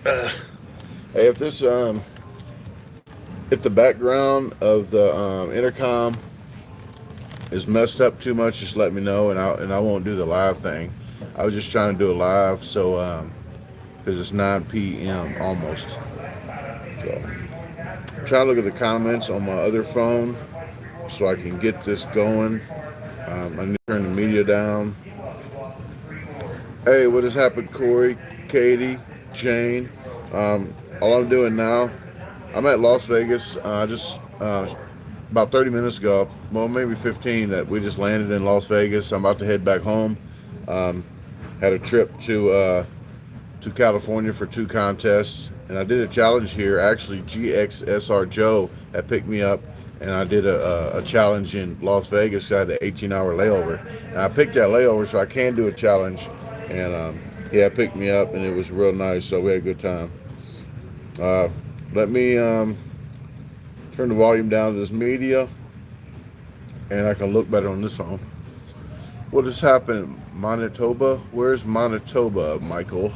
Hey, if the background of the intercom is messed up too much, just let me know, and I won't do the live thing. I was just trying to do a live, so because it's 9 p.m. almost. So trying to look at the comments on my other phone so I can get this going. I need to turn the media down. Hey, what has happened, Corey, Katie, Jane? All I'm doing now, I'm at Las Vegas. Just about 30 minutes ago, well, maybe 15, that we just landed in Las Vegas. I'm about to head back home. Um, had a trip to California for 2 contests, and I did a challenge here. Actually, GXSR Joe had picked me up, and I did a challenge in Las Vegas. I had an 18-hour layover, and I picked that layover so I can do a challenge. And yeah, picked me up, and it was real nice. So we had a good time. Uh, Let me turn the volume down to this media, and I can look better on this phone. What has happened, Manitoba? Where's Manitoba, Michael?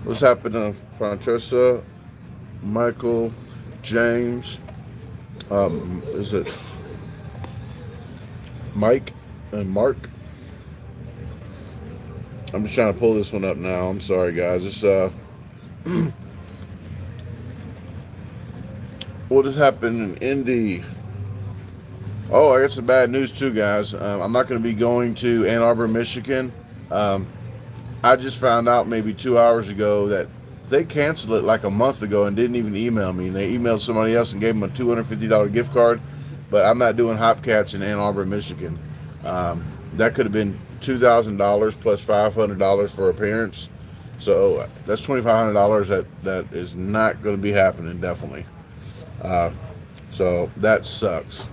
What's happening, Francesca, Michael, James? Is it Mike and Mark? I'm just trying to pull this one up now. I'm sorry, guys. It's what has happened in Indy? Oh, I got some bad news too, guys. I'm not going to be going to Ann Arbor, Michigan. Um, I just found out maybe 2 hours ago that they canceled it like a month ago and didn't even email me. They emailed somebody else and gave them a $250 gift card. But I'm not doing Hopcats in Ann Arbor, Michigan. That could have been $2,000 plus $500 for appearance. So that's $2,500 that is not going to be happening, definitely. So that sucks.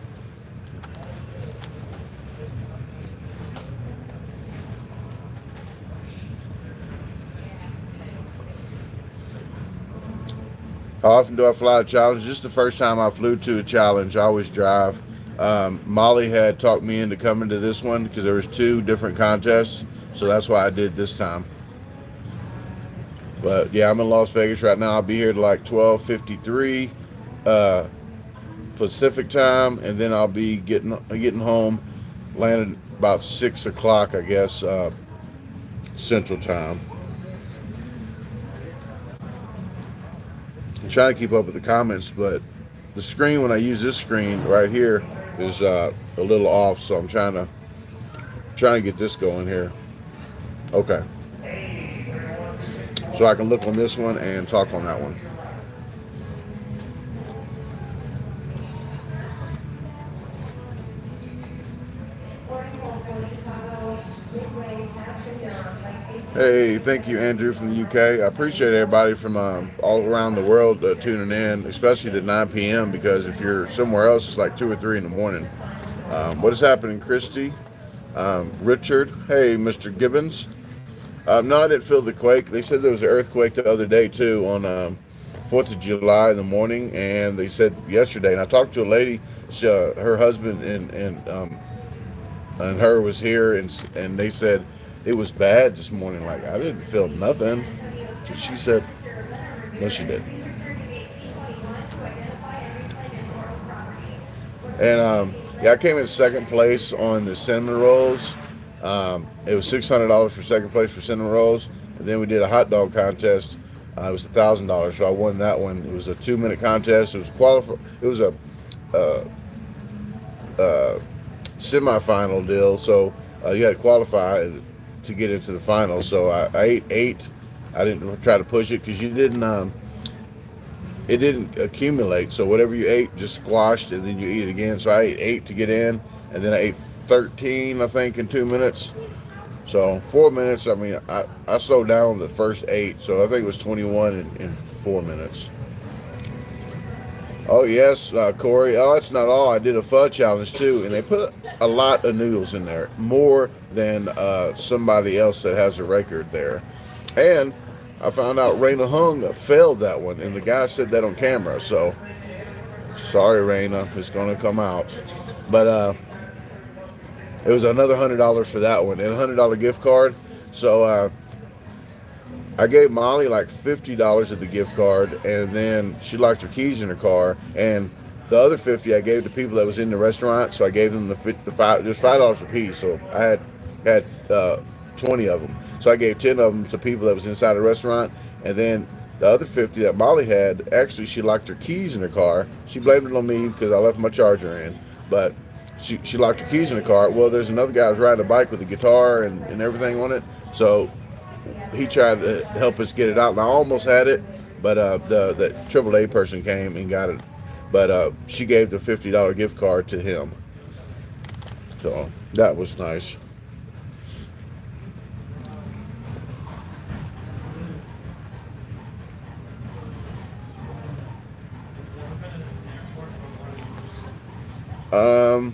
How often do I fly a challenge? Just the first time I flew to a challenge. I always drive. Molly had talked me into coming to this one because there was 2 different contests, so that's why I did this time. But yeah, I'm in Las Vegas right now. I'll be here to like 12:53 uh, Pacific time, and then I'll be getting home, landing about 6 o'clock, I guess, Central time. I'm trying to keep up with the comments, but the screen, when I use this screen right here, is a little off, so I'm trying to get this going here. Okay, so I can look on this one and talk on that one. Hey, thank you, Andrew, from the UK. I appreciate everybody from all around the world tuning in, especially at 9 p.m. because if you're somewhere else, it's like 2 or 3 in the morning. What is happening, Christy? Richard, hey, Mr. Gibbons. No, I didn't feel the quake. They said there was an earthquake the other day too on 4th of July in the morning, and they said yesterday. And I talked to a lady. Her husband and her was here, and they said it was bad this morning. Like, I didn't feel nothing. So she said, no, she did. And yeah, I came in second place on the cinnamon rolls. It was $600 for second place for cinnamon rolls, and then we did a hot dog contest. It was $1,000, so I won that one. It was a 2-minute contest. It was It was a semifinal deal, so you had to qualify to get into the final. So I ate 8. I didn't try to push it because it didn't accumulate. So whatever you ate just squashed, and then you eat it again. So I ate 8 to get in, and then I ate 13, I think, in 2 minutes. So 4 minutes. I mean, I slowed down on the first 8, so I think it was 21 in 4 minutes. Oh yes, Corey. Oh, that's not all. I did a pho challenge too, and they put a lot of noodles in there, more than somebody else that has a record there. And I found out Raina Hung failed that one, and the guy said that on camera. So sorry, Raina, it's going to come out. But it was another $100 for that one, and a $100 gift card. So I gave Molly like $50 of the gift card, and then she locked her keys in her car, and the other 50 I gave to people that was in the restaurant. So I gave them the five, just $5 a piece. So I had 20 of them. So I gave 10 of them to people that was inside the restaurant, and then the other 50 that Molly had, actually she locked her keys in her car. She blamed it on me because I left my charger in, but she locked her keys in the car. Well, there's another guy who's riding a bike with a guitar and everything on it. So he tried to help us get it out, and I almost had it, but the AAA person came and got it. But she gave the $50 gift card to him, so that was nice. Um,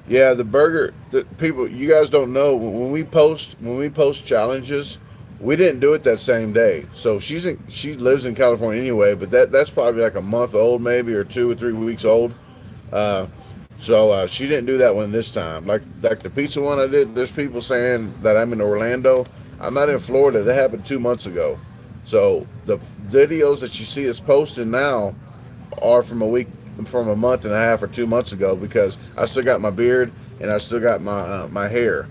yeah, the burger. The people, you guys don't know when we post challenges, we didn't do it that same day. So she lives in California anyway, but that's probably like a month old, maybe, or 2 or 3 weeks old. Uh, so she didn't do that one this time. Like the pizza one I did. There's people saying that I'm in Orlando. I'm not in Florida. That happened 2 months ago. So the videos that you see us posting now are from a month and a half or 2 months ago, because I still got my beard and I still got my hair,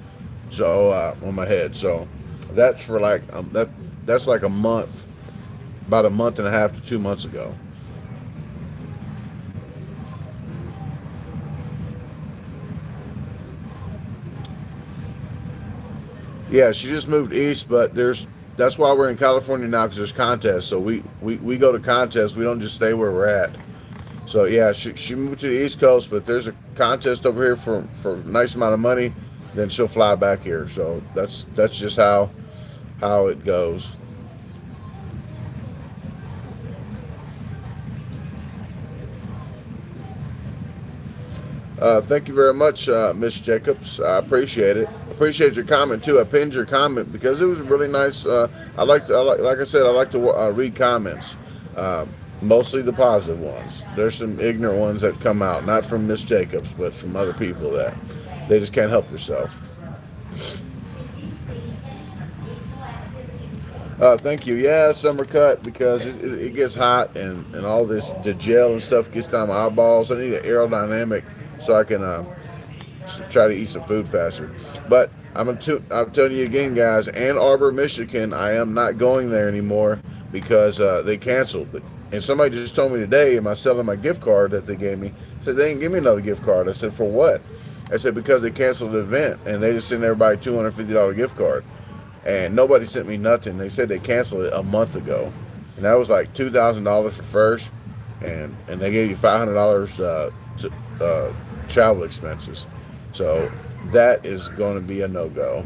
so on my head. So that's for like that's like a month, about a month and a half to 2 months ago. Yeah, she just moved east, but that's why we're in California now, because there's contests. So we go to contests. We don't just stay where we're at. So yeah, she moved to the East Coast, but there's a contest over here for a nice amount of money. Then she'll fly back here. So that's just how it goes. Thank you very much, Miss Jacobs. I appreciate it. Appreciate your comment too. I pinned your comment because it was really nice. Like I said, I like to read comments, uh, mostly the positive ones. There's some ignorant ones that come out, not from Miss Jacobs, but from other people that they just can't help themselves. Thank you. Yeah, summer cut because it gets hot and all this the gel and stuff gets down my eyeballs. I need an aerodynamic so I can try to eat some food faster. But I'm telling you again, guys, Ann Arbor, Michigan, I am not going there anymore because they canceled. And somebody just told me today, am I selling my gift card that they gave me? I said, they didn't give me another gift card. I said, for what? I said, because they canceled the event and they just sent everybody a $250 gift card. And nobody sent me nothing. They said they canceled it a month ago. And that was like $2,000 for first. And they gave you $500 to travel expenses. So that is going to be a no-go.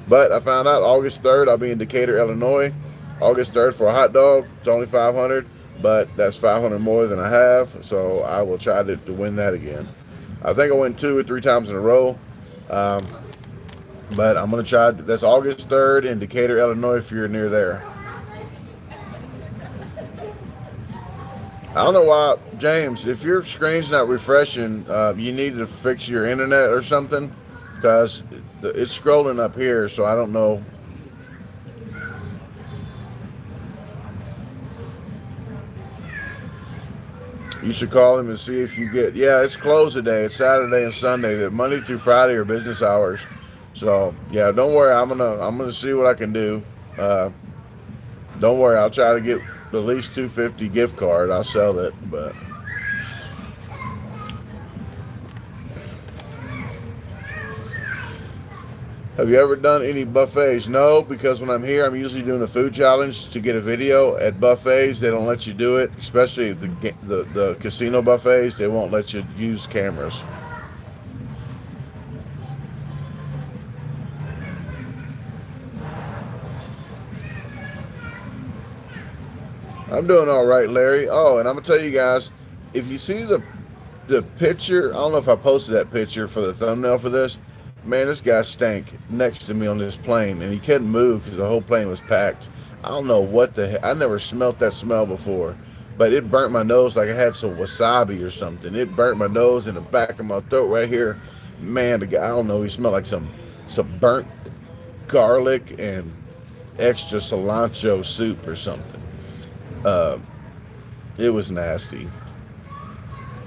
But I found out August 3rd I'll be in Decatur, Illinois. August 3rd for a hot dog. It's only 500, but that's 500 more than I have. So I will try to win that again. I think I win 2 or 3 times in a row. Um, but I'm going to try. That's August 3rd in Decatur, Illinois, if you're near there. I don't know why, James, if your screen's not refreshing, you need to fix your internet or something, because it's scrolling up here, so I don't know. You should call him and see if you get. Yeah, it's closed today. It's Saturday and Sunday. That Monday through Friday are business hours. So yeah, don't worry. I'm gonna see what I can do. Uh, don't worry. I'll try to get at least 250 gift card. I'll sell it. But have you ever done any buffets? No, because when I'm here, I'm usually doing a food challenge to get a video. At buffets, they don't let you do it, especially the casino buffets. They won't let you use cameras. I'm doing all right, Larry. Oh, and I'm gonna tell you guys, if you see the picture, I don't know if I posted that picture for the thumbnail for this. Man, this guy stank next to me on this plane, and he couldn't move because the whole plane was packed. I don't know what the heck. I never smelt that smell before, but it burnt my nose like I had some wasabi or something. It burnt my nose in the back of my throat right here. Man, the guy, I don't know, he smelled like some burnt garlic and extra cilantro soup or something. Uh, it was nasty.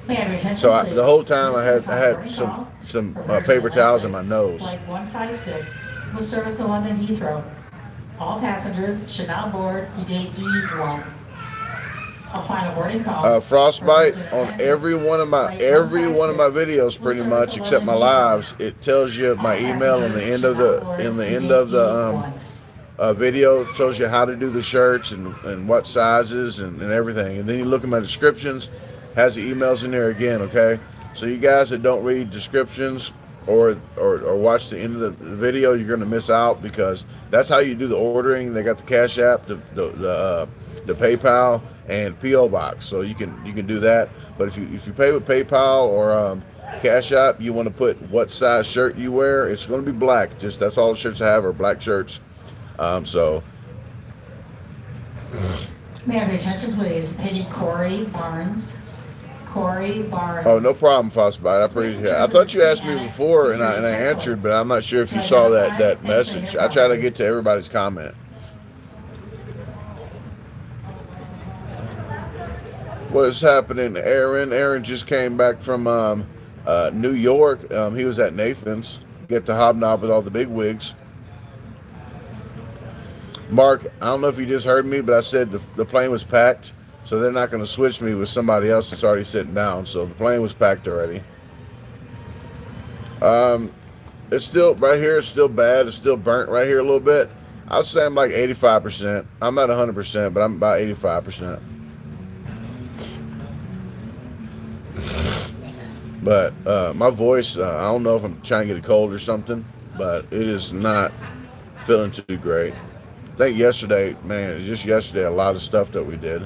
May I have your So attention, the please? whole time This I is a had priority some call some for uh, Virgin paper towels in Atlantic my nose. Flight 156 will service to London Heathrow. All passengers should now board the gate E1. A final boarding call for Frostbite Virgin on Atlantic Flight every one of my 156 videos, will pretty service much, to except London my Heathrow. lives. It tells you my All email in the passengers end should of now the board the gate E1. video. It shows you how to do the shirts and what sizes and everything. And then you look at my descriptions, has the emails in there again. Okay, so you guys that don't read descriptions or watch the end of the video, you're going to miss out because that's how you do the ordering. They got the Cash App, the PayPal, and PO Box, so you can do that. But if you pay with PayPal or Cash App, you want to put what size shirt you wear. It's going to be black. Just that's all the shirts I have are black shirts. So May I have your attention, please? Lady Corey Barnes. Corey oh, no Barnes. problem, Frostbite. I Please appreciate it. I return to the thought you asked C me Annex before, and security I checkpoint answered, but I'm not sure if to you saw that identify that and claim message. your I try to property. get to everybody's comment. What is happening, Aaron? Aaron just came back from New York. He was at Nathan's. Get to hobnob with all the big wigs. Mark, I don't know if you just heard me, but I said the plane was packed, so they're not going to switch me with somebody else that's already sitting down. So the plane was packed already. Um, it's still right here. It's still bad. It's still burnt right here a little bit. I'd say I'm like 85%. I'm not 100%, but I'm about 85%. But my voice, I don't know if I'm trying to get a cold or something, but it is not feeling too great. I think yesterday, man, just yesterday, a lot of stuff that we did.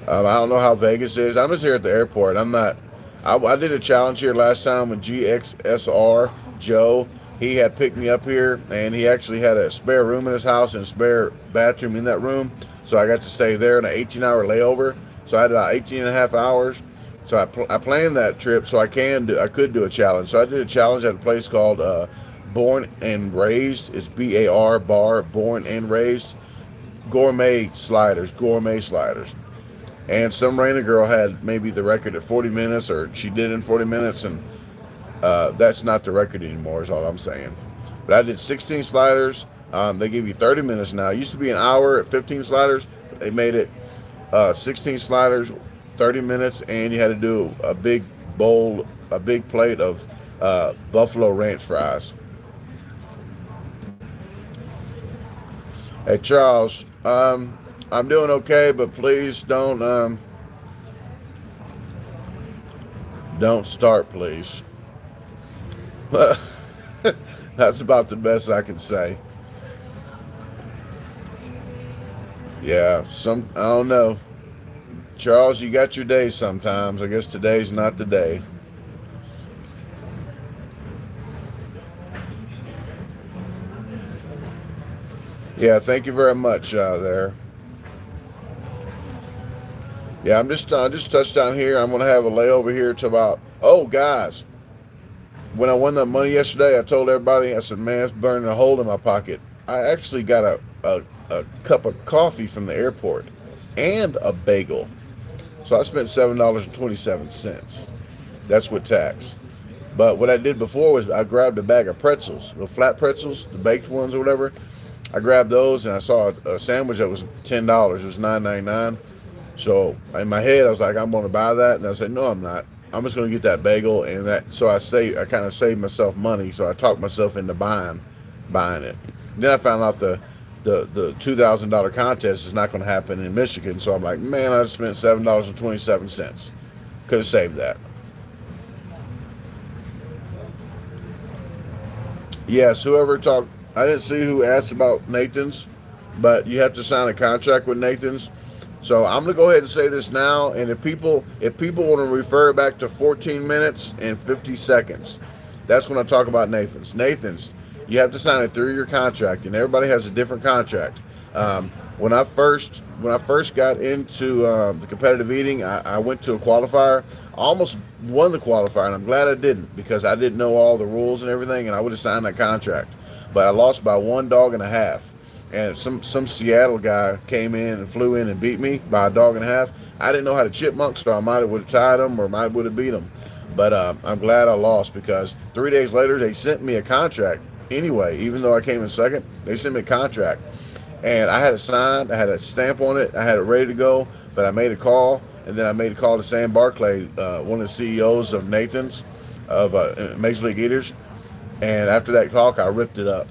I don't know how Vegas is. I'm just here at the airport. I'm not. I did a challenge here last time with GXSR Joe. He had picked me up here, and he actually had a spare room in his house and a spare bathroom in that room. So I got to stay there in an 18-hour layover. So I had about 18 and a half hours. So I planned that trip so I could do a challenge. So I did a challenge at a place called Born and Raised. It's BAR Born and Raised. Gourmet sliders. And some random girl had maybe the record at 40 minutes, or she did it in 40 minutes, and that's not the record anymore, is all I'm saying. But I did 16 sliders. They give you 30 minutes now. It used to be an hour at 15 sliders. They made it 16 sliders, 30 minutes, and you had to do a big plate of buffalo ranch fries. Hey, Charles, I'm doing okay, but please don't start, please. That's about the best I can say. Yeah, I don't know. Charles, you got your days sometimes. I guess today's not the day. Yeah, thank you very much there. Yeah, I just touched down here. I'm gonna have a layover here till about. Oh, guys, when I won that money yesterday, I told everybody. I said, "Man, it's burning a hole in my pocket." I actually got a cup of coffee from the airport and a bagel. So I spent $7.27. That's with tax. But what I did before was I grabbed a bag of pretzels, the flat pretzels, the baked ones or whatever. I grabbed those and I saw a sandwich that was $10. It was $9.99. So in my head, I was like, I'm going to buy that. And I said, no, I'm not. I'm just going to get that bagel and that. So I kind of saved myself money. So I talked myself into buying it. Then I found out the $2,000 contest is not going to happen in Michigan. So I'm like, man, I just spent $7.27. Could have saved that. Yes, whoever talked, I didn't see who asked about Nathan's, but you have to sign a contract with Nathan's. So I'm gonna go ahead and say this now, and if people want to refer back to 14 minutes and 50 seconds, that's when I talk about Nathan's. You have to sign a 3-year contract, and everybody has a different contract. when I first got into the competitive eating, I went to a qualifier. I almost won the qualifier, and I'm glad I didn't, because I didn't know all the rules and everything, and I would have signed that contract. But I lost by 1.5 dogs, and some Seattle guy came in and flew in and beat me by 1.5 dogs. I didn't know how to chipmunk, so I might have would have tied him or might would have beat him. But I'm glad I lost, because 3 days later they sent me a contract anyway. Even though I came in second, they sent me a contract, and I had it signed. I had a stamp on it. I had it ready to go. But I made a call, and then I made a call to Sam Barclay, one of the CEOs of Nathan's, of Major League Eaters. And after that talk, I ripped it up.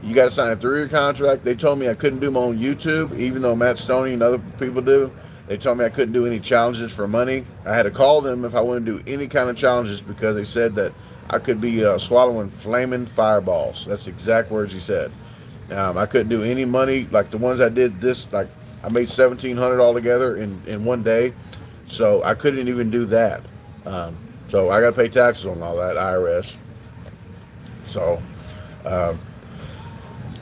You got to sign a 3-year contract. They told me I couldn't do my own YouTube, even though Matt Stoney and other people do. They told me I couldn't do any challenges for money. I had to call them if I wanted to do any kind of challenges, because they said that I could be swallowing flaming fireballs. That's the exact words he said. I couldn't do any money like the ones I did. Like I made $1,700 altogether in one day, so I couldn't even do that. So I got to pay taxes on all that, IRS. So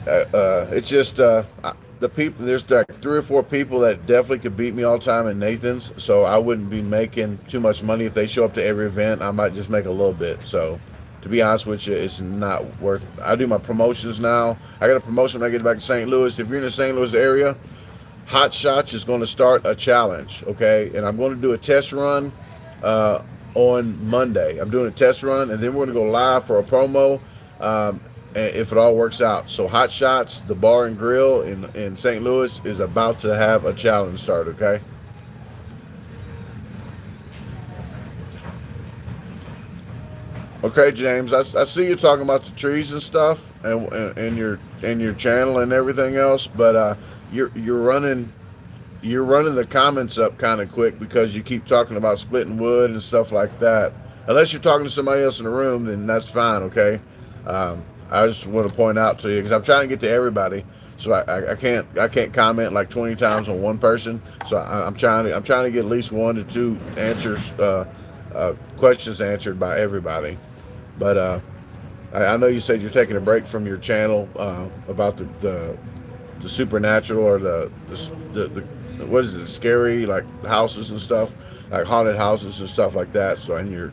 it's just the people. There's like 3 or 4 people that definitely could beat me all the time in Nathan's. So I wouldn't be making too much money if they show up to every event. I might just make a little bit. So to be honest with you, it's not worth. I do my promotions now. I got a promotion when I get back to St. Louis. If you're in the St. Louis area, Hot Shots is going to start a challenge. Okay, and I'm going to do a test run on Monday. I'm doing a test run, and then we're going to go live for a promo. If it all works out. So Hot Shots, the bar and grill in St. Louis, is about to have a challenge start, okay? Okay, James, I see you talking about the trees and stuff, and your channel and everything else, but you're running the comments up kind of quick, because you keep talking about splitting wood and stuff like that. Unless you're talking to somebody else in the room, then that's fine, okay? I just want to point out to you, because I'm trying to get to everybody, so I can't comment like 20 times on one person. So I'm trying to get at least 1 to 2 answers, questions answered by everybody. But I know you said you're taking a break from your channel about the supernatural, or the what is it, the scary, like houses and stuff, like haunted houses and stuff like that. So, and you're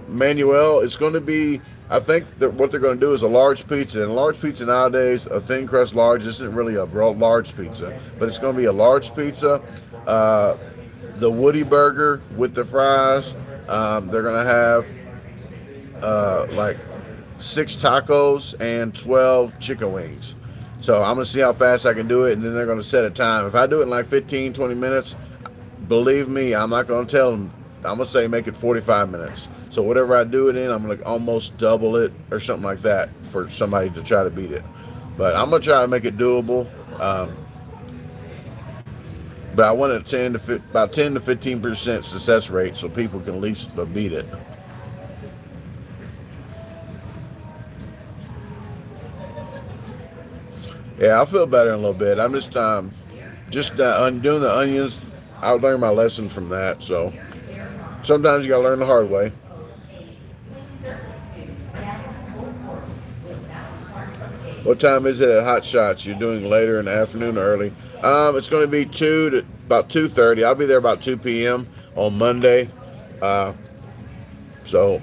Manuel, it's going to be, I think that what they're going to do is a large pizza. And a large pizza nowadays, a thin crust large, isn't really a large pizza, but it's going to be a large pizza. The Woody Burger with the fries. They're going to have like 6 tacos and 12 chicken wings. So I'm going to see how fast I can do it, and then they're going to set a time. If I do it in like 15, 20 minutes, believe me, I'm not going to tell them. I'm going to say make it 45 minutes. So whatever I do it in, I'm going to almost double it or something like that for somebody to try to beat it. But I'm going to try to make it doable. But I want about 10 to 15% success rate, so people can at least beat it. Yeah, I feel better in a little bit. I'm just undoing the onions. I learned my lesson from that, so sometimes you gotta learn the hard way. What time is it at Hot Shots? You're doing later in the afternoon or early? It's going to be about 2:30. I'll be there about 2 p.m. on Monday. So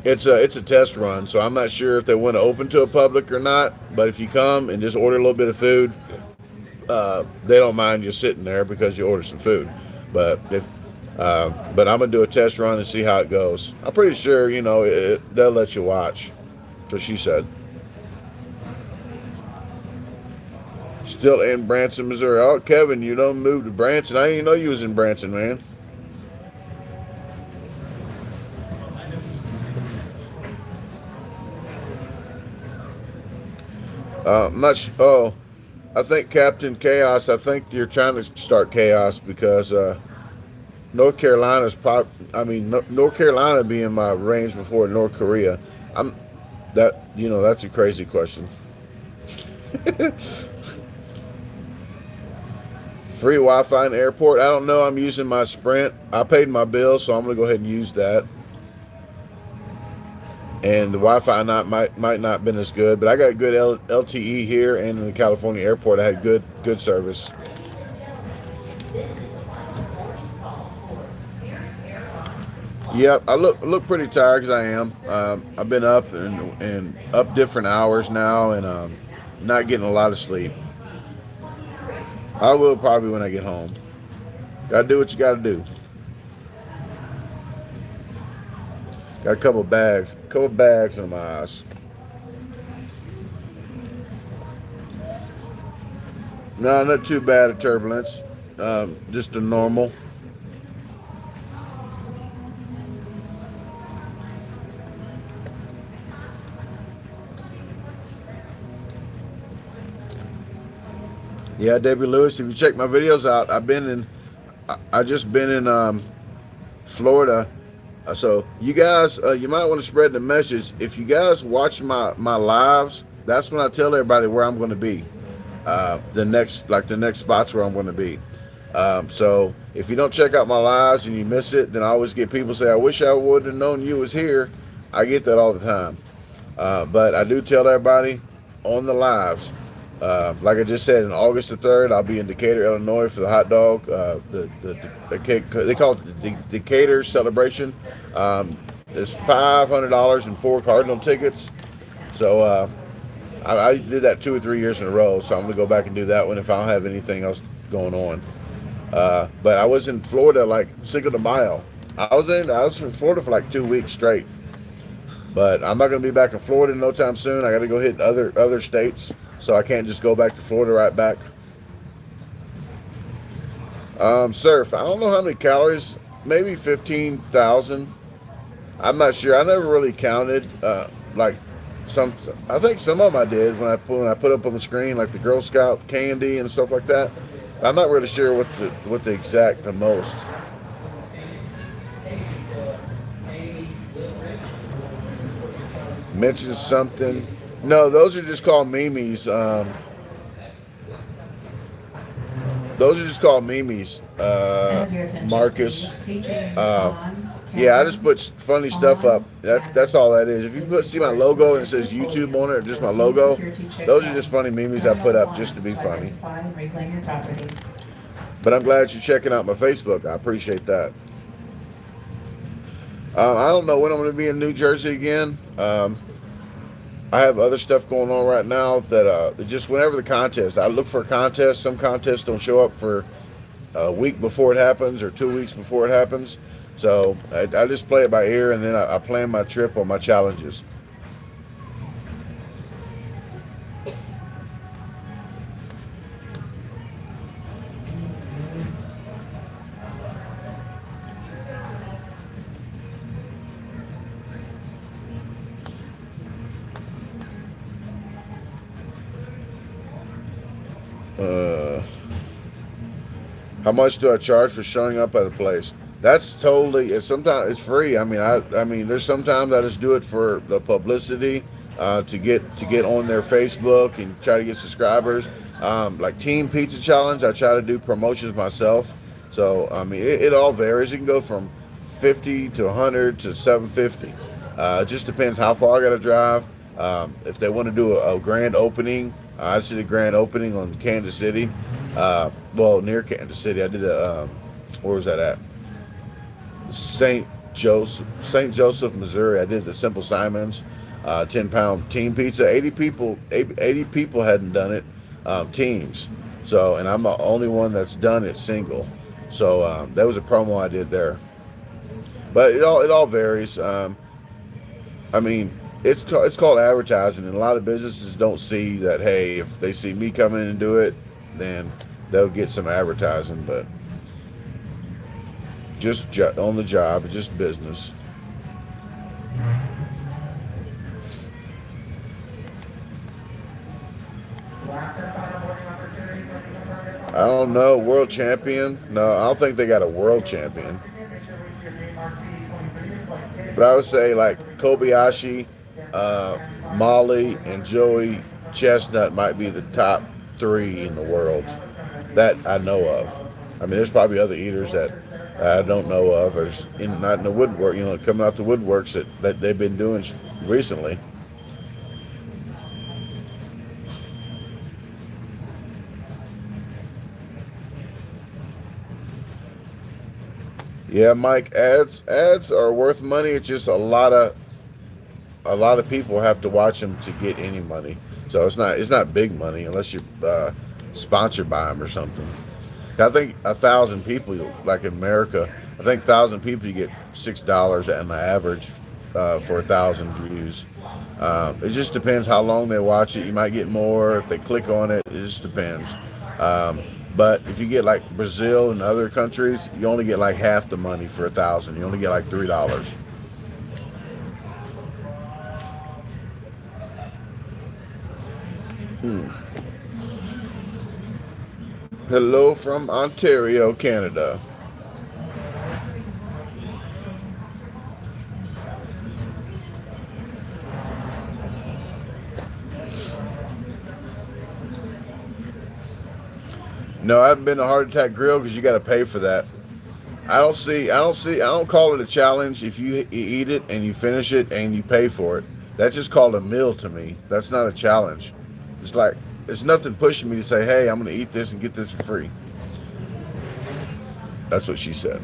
it's a test run. So I'm not sure if they want to open to a public or not. But if you come and just order a little bit of food, they don't mind you sitting there because you order some food. But I'm gonna do a test run and see how it goes. I'm pretty sure they'll let you watch. So she said. Still in Branson, Missouri. Oh, Kevin, you don't move to Branson. I didn't even know you was in Branson, man. I'm not sure. Oh, I think Captain Chaos. I think you're trying to start chaos because North Carolina's North Carolina being my range before North Korea. That's a crazy question. Free Wi-Fi in the airport? I don't know. I'm using my Sprint. I paid my bill, so I'm going to go ahead and use that. and the Wi-Fi might not been as good, but I got good LTE here, and in the California airport I had good service. Yep, I look pretty tired because I am. I've been up and up different hours now, and not getting a lot of sleep. I will probably when I get home. Gotta do what you gotta do. Got a couple bags under my eyes. No, not too bad of turbulence. Just a normal. Yeah, Debbie Lewis. If you check my videos out, I just been in Florida. So you guys, you might want to spread the message. If you guys watch my lives, that's when I tell everybody where I'm going to be. The next spots where I'm going to be. So if you don't check out my lives and you miss it, then I always get people say, I wish I would have known you was here. I get that all the time. But I do tell everybody on the lives. Like I just said, on August the 3rd, I'll be in Decatur, Illinois for the hot dog. They call it the Decatur celebration. There's $500 in 4 Cardinal tickets. So I did that 2 or 3 years in a row. So I'm going to go back and do that one if I don't have anything else going on. But I was in Florida like Cinco de Mayo. I was in Florida for like 2 weeks straight. But I'm not going to be back in Florida no time soon. I got to go hit other states. So I can't just go back to Florida right back. Surf. I don't know how many calories. Maybe 15,000. I'm not sure. I never really counted. I think some of them I did when I put up on the screen, like the Girl Scout candy and stuff like that. I'm not really sure what the exact the most. Mention something. No, those are just called memes. Those are just called memes. Marcus. Yeah, I just put funny stuff up. That's all that is. If you see my logo and it says YouTube on it, or just my logo, those are just funny memes I put up just to be funny. But I'm glad you're checking out my Facebook. I appreciate that. I don't know when I'm going to be in New Jersey again. I have other stuff going on right now that just whenever the contest, I look for a contest. Some contests don't show up for a week before it happens or 2 weeks before it happens. So I just play it by ear, and then I plan my trip on my challenges. How much do I charge for showing up at a place? That's totally. Sometimes it's free. I mean, there's sometimes I just do it for the publicity, to get on their Facebook and try to get subscribers. Like Team Pizza Challenge, I try to do promotions myself. So I mean, it all varies. It can go from 50 to 100 to 750. It just depends how far I got to drive. If they want to do a grand opening, I just did a grand opening on Kansas City. Near Kansas City. I did where was that at? St. Joseph, Missouri. I did the Simple Simons, 10-pound team pizza. 80 people hadn't done it, teams. So, and I'm the only one that's done it single. So that was a promo I did there. But it all varies. I mean, it's called advertising, and a lot of businesses don't see that. Hey, if they see me come in and do it, then they'll get some advertising. But just on the job, it's just business. I don't know. World champion? No, I don't think they got a world champion. But I would say like Kobayashi, Molly, and Joey Chestnut might be the top 3 in the world that I know of. I mean, there's probably other eaters that I don't know of, or not in the woodwork, coming out the woodworks that they've been doing recently. Yeah, Mike, ads are worth money. It's just a lot of people have to watch them to get any money. So it's not big money unless you're sponsored by them or something. I think 1,000 people, like in America, I think 1,000 people you get $6 on the average for 1,000 views. It just depends how long they watch it. You might get more if they click on it. It just depends. Um, but if you get like Brazil and other countries, you only get like half the money for 1,000. You only get like $3. Hello from Ontario, Canada. No, I haven't been to Heart Attack Grill because you got to pay for that. I don't call it a challenge if you eat it and you finish it and you pay for it. That's just called a meal to me. That's not a challenge. It's like, it's nothing pushing me to say, hey, I'm going to eat this and get this for free. That's what she said.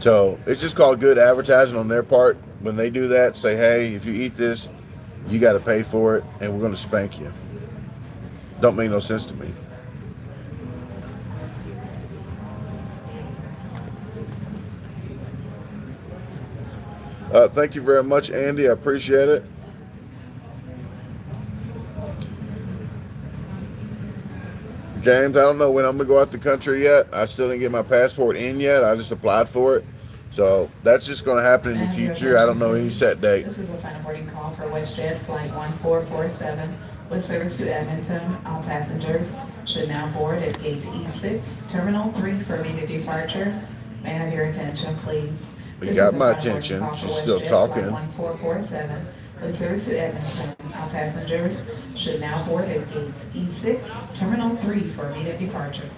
So it's just called good advertising on their part. When they do that, say, hey, if you eat this, you got to pay for it and we're going to spank you. Don't make no sense to me. Thank you very much, Andy. I appreciate it. James, I don't know when I'm going to go out the country yet. I still didn't get my passport in yet. I just applied for it. So that's just going to happen in the future. I don't know any set date. This is a final boarding call for WestJet Flight 1447 with service to Edmonton. All passengers should now board at gate E6, Terminal 3 for immediate departure. May I have your attention, please? You got my attention. She's still talking. 1447 with service to Edmonton. All passengers should now board at gates E6, Terminal 3 for immediate departure.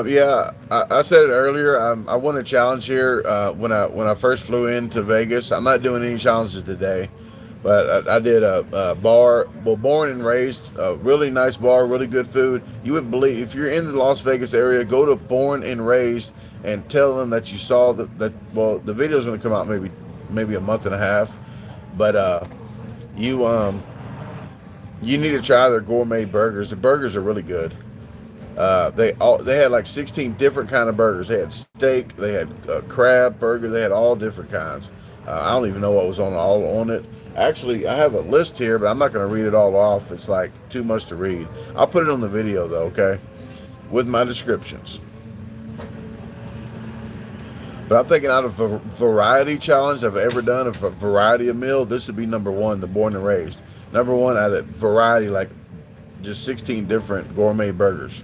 Yeah, I said it earlier. I won a challenge here when I first flew into Vegas. I'm not doing any challenges today, but I did a bar. Well, born and raised, a really nice bar, really good food. You wouldn't believe, if you're in the Las Vegas area, go to Born and Raised and tell them that you saw the video is going to come out maybe a month and a half, but you need to try their gourmet burgers. The burgers are really good. They had like 16 different kind of burgers. They had steak, they had crab burger, they had all different kinds. I don't even know what was all on it. Actually, I have a list here, but I'm not going to read it all off. It's like too much to read. I'll put it on the video though, okay, with my descriptions. But I'm thinking out of a variety challenge I've ever done, a variety of meal, this would be number one, the Born and Raised. Number one out of variety, like just 16 different gourmet burgers.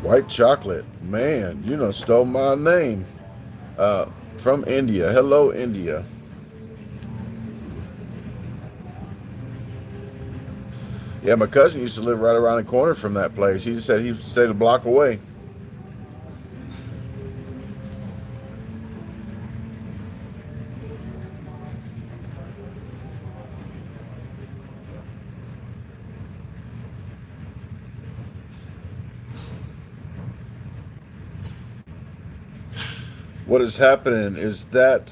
White chocolate, man, you done stole my name. From India. Hello, India. Yeah, my cousin used to live right around the corner from that place. He just said he stayed a block away. What is happening? Is that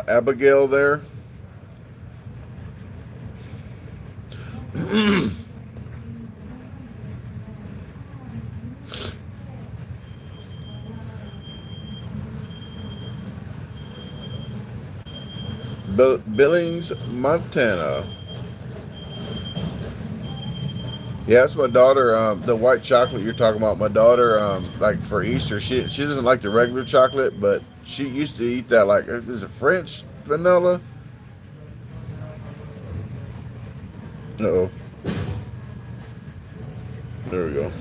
Abigail there? Billings, Montana. Yeah, that's my daughter. The white chocolate you're talking about. My daughter, like for Easter, she doesn't like the regular chocolate, but she used to eat that. Like, is it French vanilla? Uh-oh. There we go.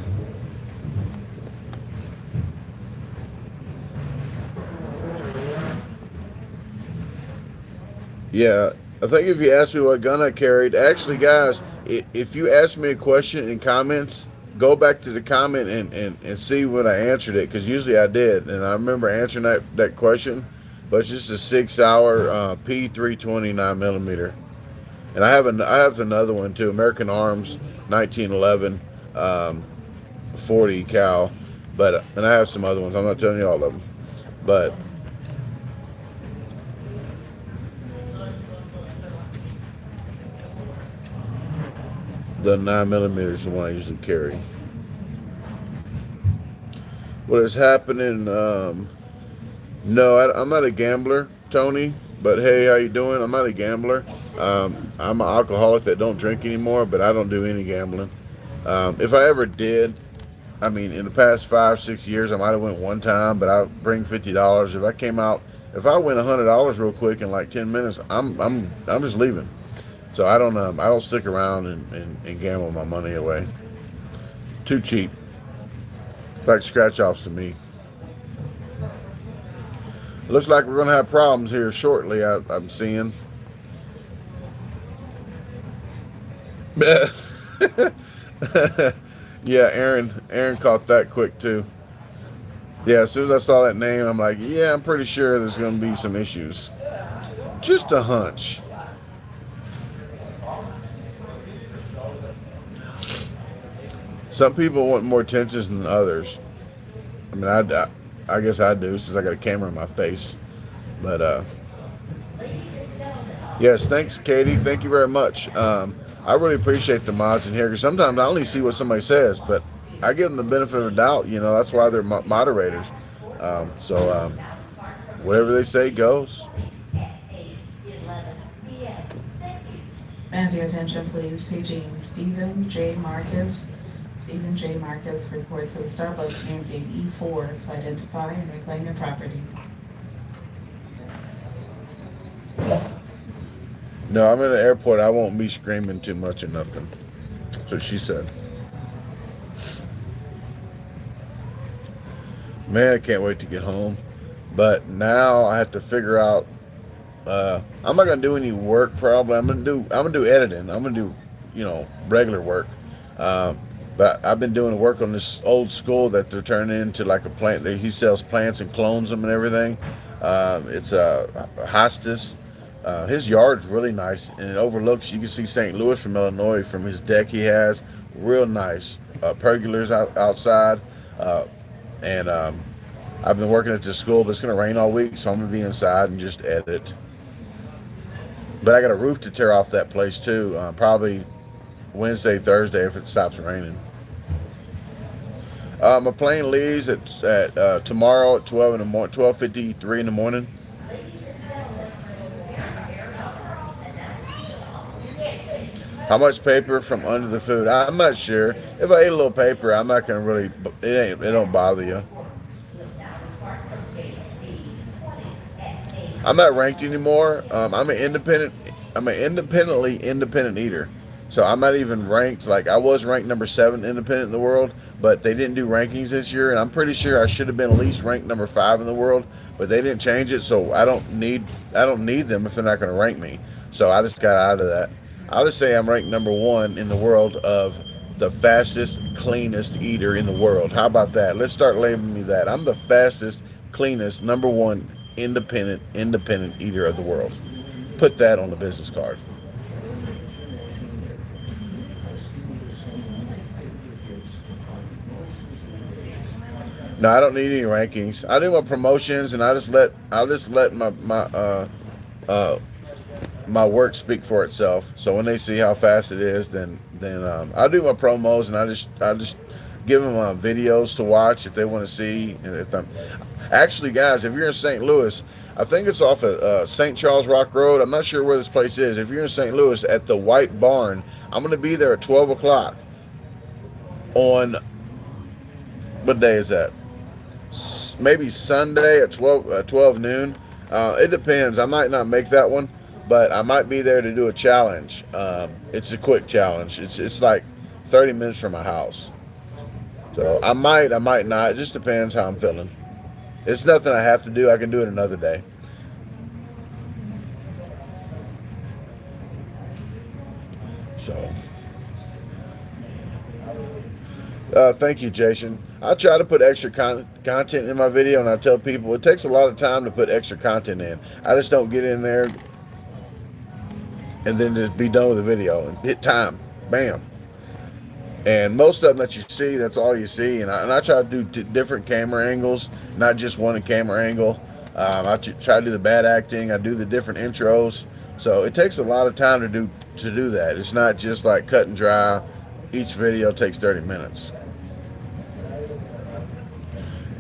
Yeah, I think if you asked me what gun I carried, actually, guys, if you ask me a question in comments, go back to the comment and see when I answered it, because usually I did, and I remember answering that question. But it's just a 6-hour P320 9mm, and I have another one too, American Arms 1911 40 cal, and I have some other ones. I'm not telling you all of them, but the 9mm is the one I usually carry. What is happening? No, I'm not a gambler, Tony. But hey, how you doing? I'm not a gambler. I'm an alcoholic that don't drink anymore, but I don't do any gambling. If I ever did, I mean, in the past 5-6 years, I might have went one time, but I bring $50. If I win $100 real quick in like 10 minutes, I'm just leaving. So I don't stick around and gamble my money away. Too cheap. It's like scratch offs to me. It looks like we're going to have problems here shortly. I'm seeing. Yeah, Aaron caught that quick too. Yeah, as soon as I saw that name, I'm like, yeah, I'm pretty sure there's going to be some issues. Just a hunch. Some people want more attention than others. I mean, I guess I do, since I got a camera in my face. But yes, thanks, Katie. Thank you very much. I really appreciate the mods in here, because sometimes I only see what somebody says, but I give them the benefit of the doubt. That's why they're moderators. So whatever they say goes. And your attention, please. Paging Stephen J. Marcus. Stephen J. Marcus reports at Starbucks near gate E4 to identify and reclaim your property. No, I'm in the airport. I won't be screaming too much or nothing. So she said. Man, I can't wait to get home. But now I have to figure out. I'm not gonna do any work probably. I'm gonna do editing. I'm gonna do regular work. But I've been doing work on this old school that they're turning into like a plant. He sells plants and clones them and everything. It's a hostas. His yard's really nice, and it overlooks. You can see St. Louis from Illinois from his deck he has. Real nice. Pergolas outside. And I've been working at this school, but it's going to rain all week, so I'm going to be inside and just edit. But I got a roof to tear off that place too. Probably Wednesday, Thursday if it stops raining. My plane leaves at tomorrow at 12:53 in the morning. How much paper from under the food? I'm not sure. If I ate a little paper, I'm not gonna really. It don't bother you. I'm not ranked anymore. I'm an independently independent eater. So I'm not even ranked. Like, I was ranked number 7 independent in the world, but they didn't do rankings this year, and I'm pretty sure I should have been at least ranked number 5 in the world, but they didn't change it, so I don't need them if they're not going to rank me. So I just got out of that. I'll just say I'm ranked number 1 in the world of the fastest, cleanest eater in the world. How about that? Let's start labeling me that. I'm the fastest, cleanest, number 1 independent eater of the world. Put that on the business card. No, I don't need any rankings. I do my promotions, and I'll just let my work speak for itself. So when they see how fast it is, then I'll do my promos, and I just give them videos to watch if they want to see. And if I'm actually, guys, if you're in St. Louis, I think it's off of St. Charles Rock Road. I'm not sure where this place is. If you're in St. Louis at the White Barn, I'm going to be there at 12 o'clock on, what day is that? Maybe Sunday at 12 noon. It depends. I might not make that one, but I might be there to do a challenge. It's a quick challenge. It's like 30 minutes from my house. So I might not. It just depends how I'm feeling. It's nothing I have to do. I can do it another day. So Thank you, Jason. I try to put extra content in my video, and I tell people it takes a lot of time to put extra content in. I just don't get in there and then just be done with the video and hit time. Bam. And most of them that you see, that's all you see. And I try to do different camera angles, not just one camera angle. I try to do the bad acting. I do the different intros. So it takes a lot of time to do that. It's not just like cut and dry. Each video takes 30 minutes.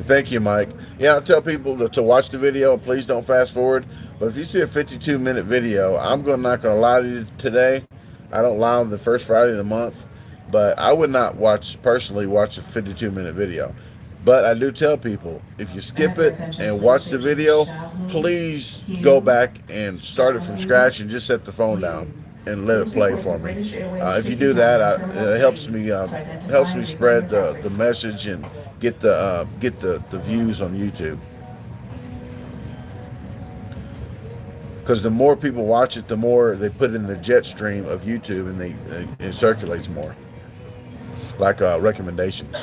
Thank you, Mike. Yeah, I tell people to watch the video and please don't fast forward. But if you see a 52-minute video, I'm not going to lie to you today. I don't lie on the first Friday of the month, but I would not personally watch a 52-minute video. But I do tell people, if you skip it and watch the video, please go back and start it from scratch and just set the phone down and let it play for me. If you do that, it helps me spread the message and get the views on YouTube. Because the more people watch it, the more they put in the jet stream of YouTube, and it circulates more, like recommendations.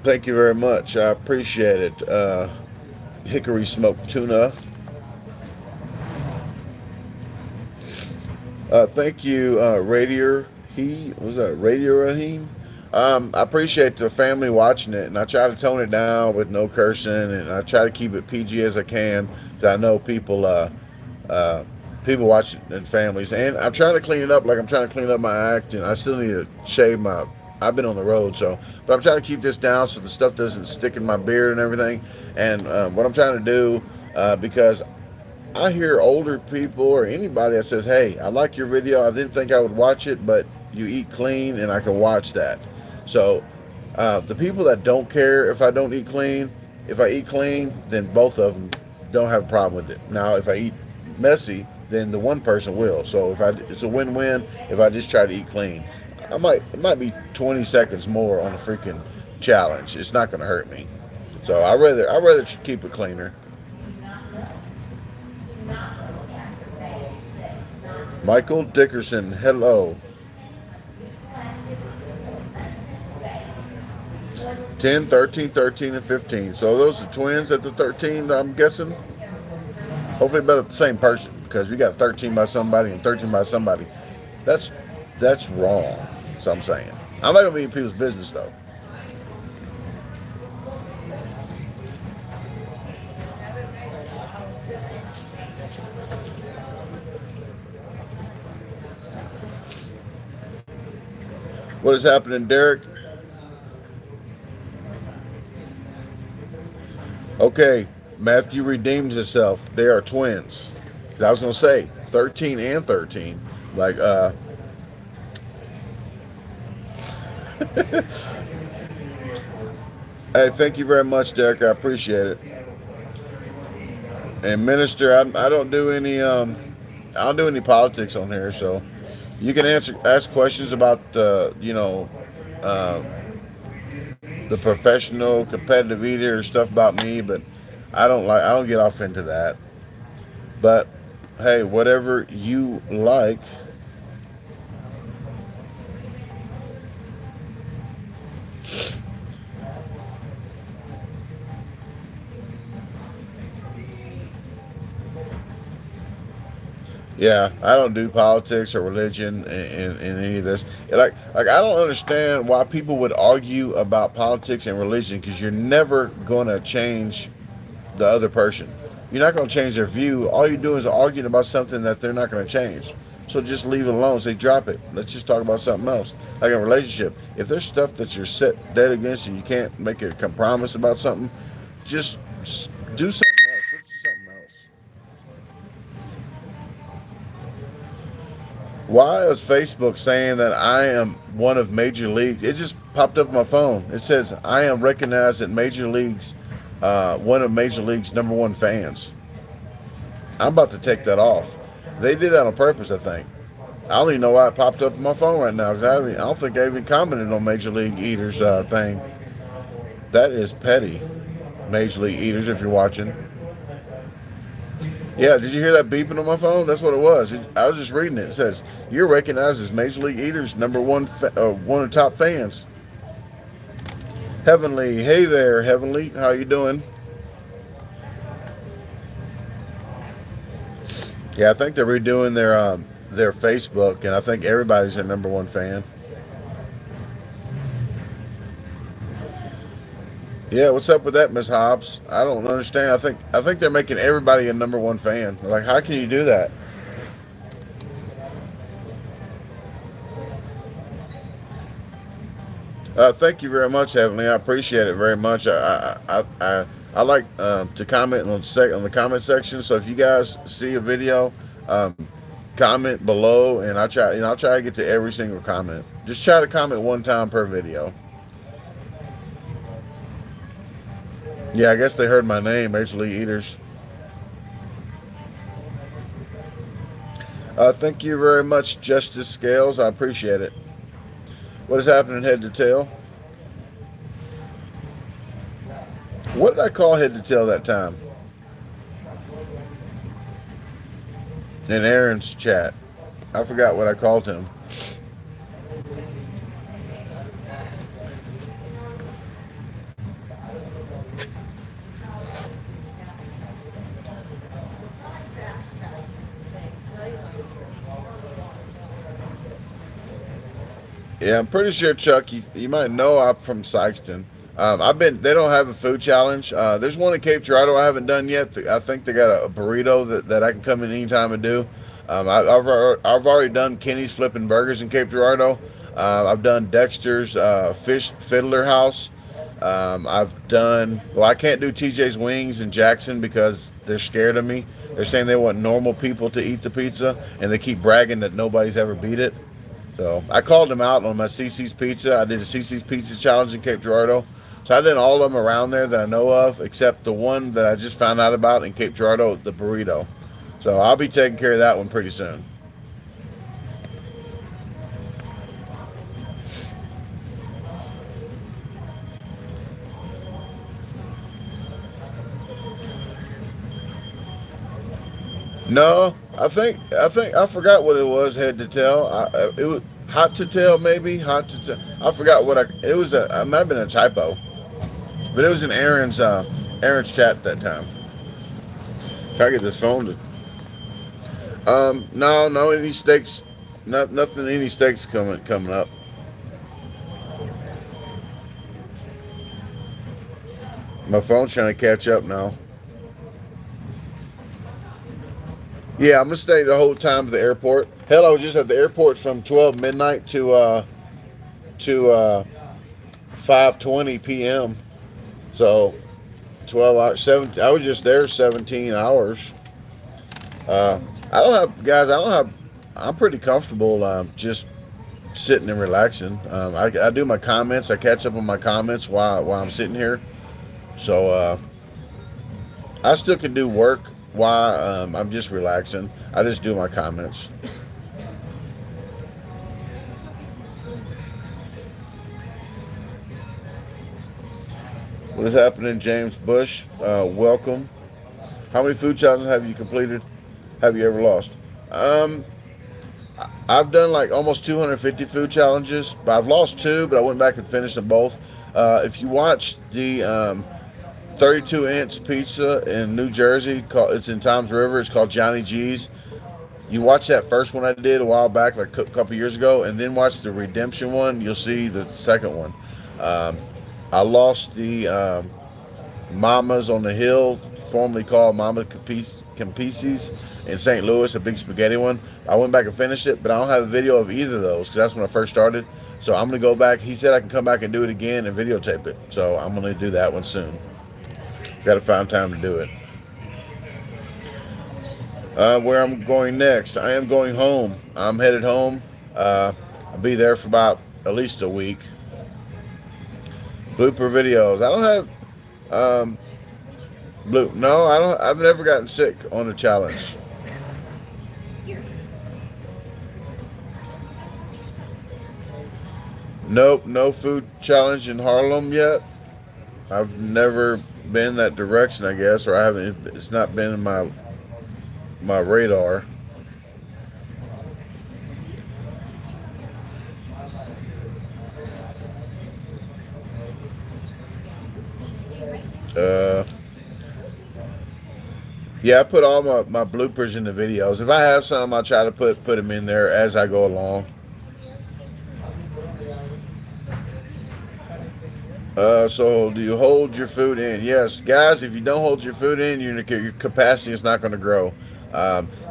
Thank you very much. I appreciate it. Hickory smoked tuna. Thank you, Radier. Radier Rahim? I appreciate the family watching it, and I try to tone it down with no cursing, and I try to keep it PG as I can, because I know people watch it in families, and I'm trying to clean it up like I'm trying to clean up my act, and I still need to shave my. I've been on the road, but I'm trying to keep this down so the stuff doesn't stick in my beard and everything. And what I'm trying to do, because I hear older people or anybody that says, "Hey, I like your video. I didn't think I would watch it, but you eat clean, and I can watch that." So the people that don't care if I don't eat clean, if I eat clean, then both of them don't have a problem with it. Now, if I eat messy, then the one person will. So it's a win-win if I just try to eat clean. It might be 20 seconds more on the freaking challenge. It's not going to hurt me. So I rather keep it cleaner. Michael Dickerson, hello. 10, 13, 13, and 15. So those are twins at the 13, I'm guessing. Hopefully about the same person, because we got 13 by somebody and 13 by somebody. That's wrong. So I'm saying. I'm not going to be in people's business, though. What is happening, Derek? Okay, Matthew redeemed himself. They are twins. I was going to say 13 and 13. Like, hey, thank you very much, Derek. I appreciate it. And Minister, I don't do any politics on here, so you can ask questions about the professional competitive eater stuff about me, but I don't get off into that. But hey, whatever you like. Yeah, I don't do politics or religion in any of this. Like I don't understand why people would argue about politics and religion, because you're never going to change the other person. You're not going to change their view. All you're doing is arguing about something that they're not going to change. So just leave it alone. Say, drop it. Let's just talk about something else. Like a relationship. If there's stuff that you're set dead against and you can't make a compromise about something, just do something else. Switch to something else. Why is Facebook saying that I am one of Major Leagues? It just popped up on my phone. It says I am recognized at Major Leagues, one of Major League's #1 fans. I'm about to take that off. They did that on purpose, I think. I don't even know why it popped up on my phone right now because I don't think I even commented on Major League Eaters thing. That is petty. Major League Eaters, if you're watching. Yeah, did you hear that beeping on my phone? That's what it was. I was just reading it. It says, you're recognized as Major League Eaters number one of the top fans. Heavenly, hey there, Heavenly. How you doing? Yeah, I think they're redoing their Facebook, and I think everybody's their number one fan. Yeah, what's up with that, Miss Hobbs? I don't understand. I think they're making everybody a number one fan. Like, how can you do that? Thank you very much, Heavenly. I appreciate it very much. I like to comment on the comment section. So if you guys see a video, comment below, and I'll try to get to every single comment. Just try to comment one time per video. Yeah, I guess they heard my name, Major League Eaters. Thank you very much, Justice Scales. I appreciate it. What is happening, head to tail? What did I call head to tail that time? In Aaron's chat. I forgot what I called him. Yeah, I'm pretty sure, Chuck, you might know I'm from Sikeston. They don't have a food challenge. There's one in Cape Girardeau I haven't done yet. I think they got a burrito that I can come in anytime and do. I've already done Kenny's Flipping Burgers in Cape Girardeau. I've done Dexter's Fish Fiddler House. I can't do TJ's Wings in Jackson because they're scared of me. They're saying they want normal people to eat the pizza, and they keep bragging that nobody's ever beat it. So I called them out on my CC's Pizza. I did a CC's Pizza Challenge in Cape Girardeau. So I did all of them around there that I know of, except the one that I just found out about in Cape Girardeau, the burrito. So I'll be taking care of that one pretty soon. No, I forgot what it was. Head to tail. It was hot to tail, maybe hot to tail. I forgot what it was. It might have been a typo, but it was in Aaron's chat that time. Try to get this phone to. No, any stakes, nothing. Any stakes coming up. My phone's trying to catch up now. Yeah, I'm gonna stay the whole time at the airport. Hell, I was just at the airport from 12 midnight to 5:20 p.m. So 12 hours, 7. I was just there 17 hours. I don't have guys. I don't have. I'm pretty comfortable just sitting and relaxing. I do my comments. I catch up on my comments while I'm sitting here. So I still can do work while I'm just relaxing. I just do my comments. What is happening, James Bush? Welcome. How many food challenges have you completed? Have you ever lost? I've done like almost 250 food challenges. I've lost 2, but I went back and finished them both. If you watch the 32-inch pizza in New Jersey, it's in Toms River. It's called Johnny G's. You watch that first one I did a while back, like a couple years ago, and then watch the Redemption one. You'll see the second one. I lost the Mama's on the Hill, formerly called Mama Campese's in St. Louis, a big spaghetti one. I went back and finished it, but I don't have a video of either of those because that's when I first started. So I'm going to go back. He said I can come back and do it again and videotape it. So I'm going to do that one soon. Got to find time to do it. Where I'm going next, I am going home. I'm headed home. I'll be there for about at least a week. Blooper videos. I don't have No, I don't. I've never gotten sick on a challenge. Nope, no food challenge in Harlem yet. I've never been that direction, I guess, or I haven't. It's not been in my radar. Uh, yeah, I put all my bloopers in the videos. If I have some, I try to put them in there as I go along. So do you hold your food in? Yes, guys. If you don't hold your food in, your capacity is not going to grow.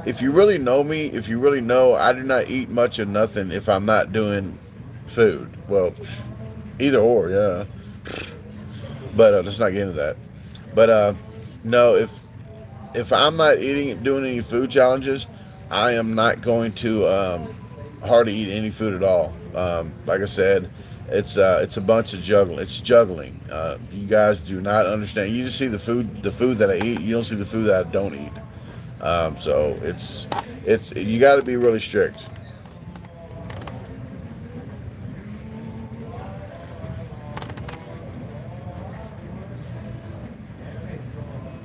If you really know me, if you really know, I do not eat much of nothing if I'm not doing food. Well, either or, yeah. But let's not get into that. But no, if I'm not doing any food challenges, I am not going to hardly eat any food at all. Like I said, it's a bunch of juggling. It's juggling. You guys do not understand. You just see the food that I eat. You don't see the food that I don't eat. So it's you got to be really strict.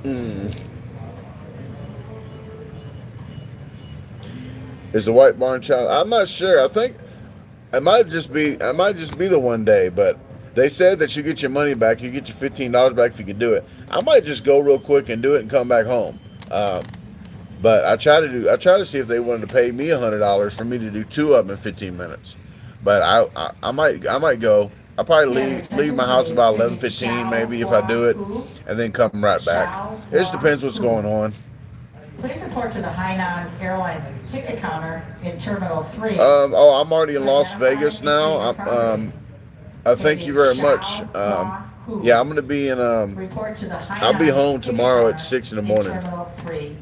Mm. Is the White Barn Challenge? I'm not sure. I think I might just be the one day, but they said that you get your money back. You get your $15 back if you can do it. I might just go real quick and do it and come back home. But I try to see if they wanted to pay me $100 for me to do two of them in 15 minminutes. But I might go. I'll probably leave my house about 11:15 maybe if I do it, and then come right back. It just depends what's going on. Please report to the Hainan Airlines ticket counter in Terminal 3. Oh, I'm already in To Las identify Vegas and pay now. your property. I think you Visit very much. Xiao Hu. Yeah, I'm gonna be in. Report to the I'll be Hainan home ticket tomorrow at counter 6 in the in morning. Terminal 3.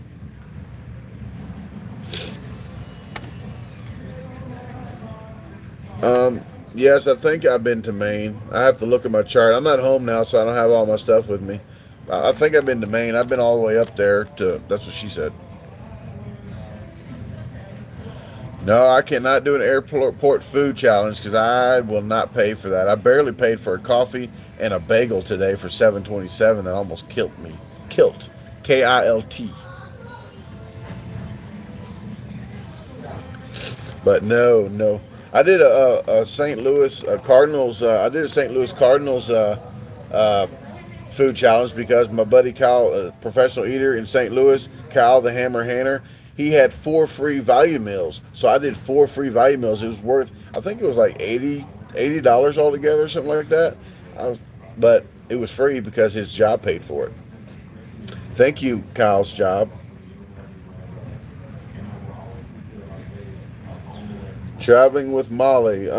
Yes, I think I've been to Maine. I have to look at my chart. I'm not home now, so I don't have all my stuff with me. I think I've been to Maine. I've been all the way up there to. That's what she said. No, I cannot do an airport food challenge because I will not pay for that. I barely paid for a coffee and a bagel today for 7.27. That almost killed me. Kilt, Kilt. But no, no. I did a St. Louis Cardinals. I did a St. Louis Cardinals uh, food challenge because my buddy Kyle, a professional eater in St. Louis, Kyle the Hammer Hanner, he had four free value meals. So I did four free value meals. It was worth, I think it was like $80 altogether, something like that. But it was free because his job paid for it. Thank you, Kyle's job. Traveling with Molly.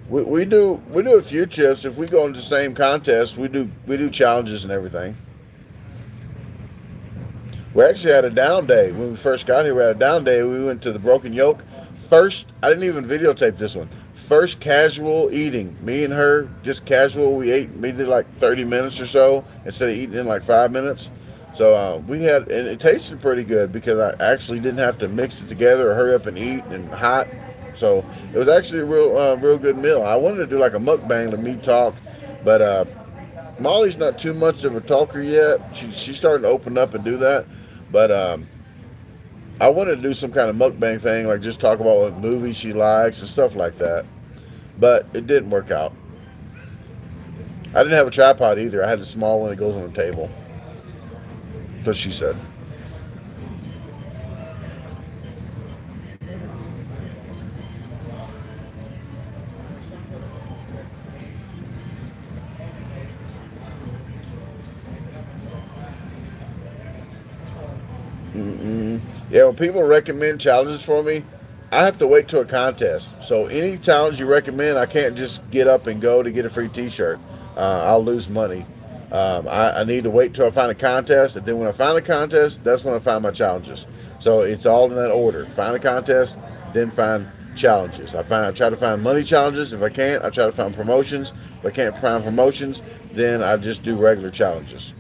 We do a few trips. If we go into the same contest, we do challenges and everything. We actually had a down day when we first got here. We had a down day. We went to the Broken Yoke. First, I didn't even videotape this one. First casual eating. Me and her, just casual. We ate. We did like 30 minutes or so instead of eating in like 5 minutes. So we had, and it tasted pretty good because I actually didn't have to mix it together or hurry up and eat and hot. So it was actually a real good meal. I wanted to do like a mukbang to me talk, but Molly's not too much of a talker yet. She's starting to open up and do that. But I wanted to do some kind of mukbang thing, like just talk about what movies she likes and stuff like that. But it didn't work out. I didn't have a tripod either. I had a small one that goes on the table. That's what she said. Mm-mm. Yeah, when people recommend challenges for me, I have to wait till a contest. So any challenge you recommend, I can't just get up and go to get a free T-shirt. I'll lose money. I need to wait till I find a contest, and then when I find a contest, that's when I find my challenges. So it's all in that order: find a contest, then find challenges. I try to find money challenges. If I can't, I try to find promotions. If I can't find promotions, then I just do regular challenges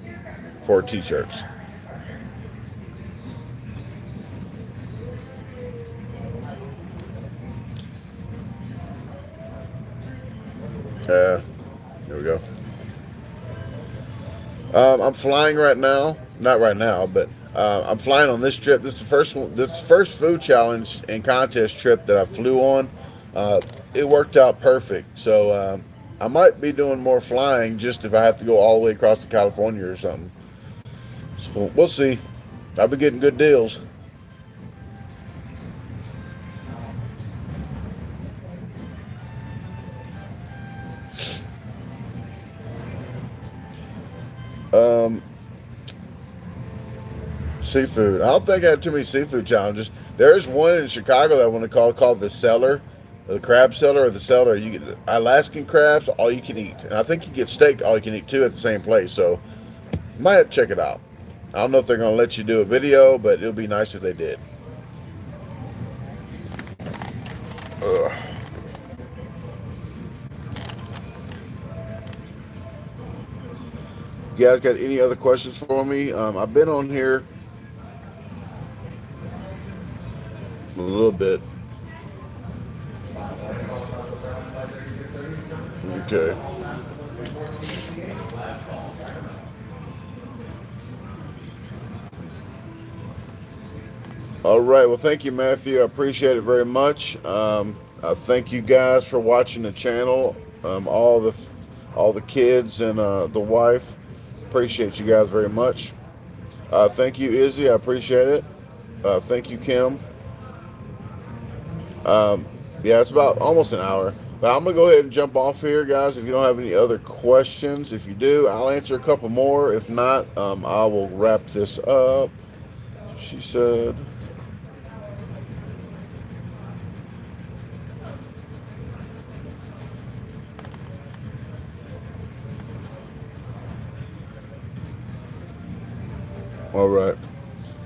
for T-shirts. There we go. I'm flying right now. Not right now, but I'm flying on this trip. This is the first one. This first food challenge and contest trip that I flew on. Uh, it worked out perfect. So I might be doing more flying just if I have to go all the way across to California or something. So we'll see. I've been getting good deals. Um, Seafood. I don't think I had too many seafood challenges. There's one in Chicago that I want to called the Cellar, the Crab Cellar or the Cellar. You get Alaskan crabs, all you can eat, and I think you get steak, all you can eat too, at the same place. So you might have to check it out. I don't know if they're gonna let you do a video, but it would be nice if they did. Ugh. You guys got any other questions for me? I've been on here a little bit. Okay. All right. Well, thank you, Matthew. I appreciate it very much. Thank you guys for watching the channel. All the kids and the wife. Appreciate you guys very much. Thank you, Izzy. I appreciate it. Thank you, Kim. Yeah, it's about almost an hour. But I'm going to go ahead and jump off here, guys. If you don't have any other questions, if you do, I'll answer a couple more. If not, I will wrap this up. She said. All right.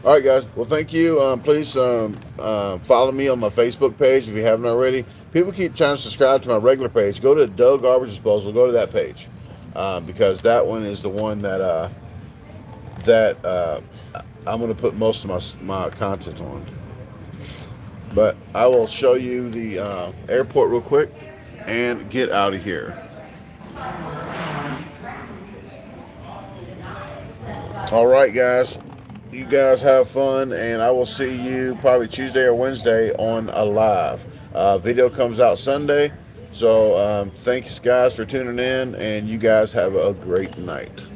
All right, guys. Well, thank you. Please follow me on my Facebook page if you haven't already. People keep trying to subscribe to my regular page. Go to DaGarbageDisposal. Go to that page because that one is the one that I'm going to put most of my content on. But I will show you the airport real quick and get out of here. All right, guys. You guys have fun, and I will see you probably Tuesday or Wednesday on a live. Video comes out Sunday. So thanks, guys, for tuning in, and you guys have a great night.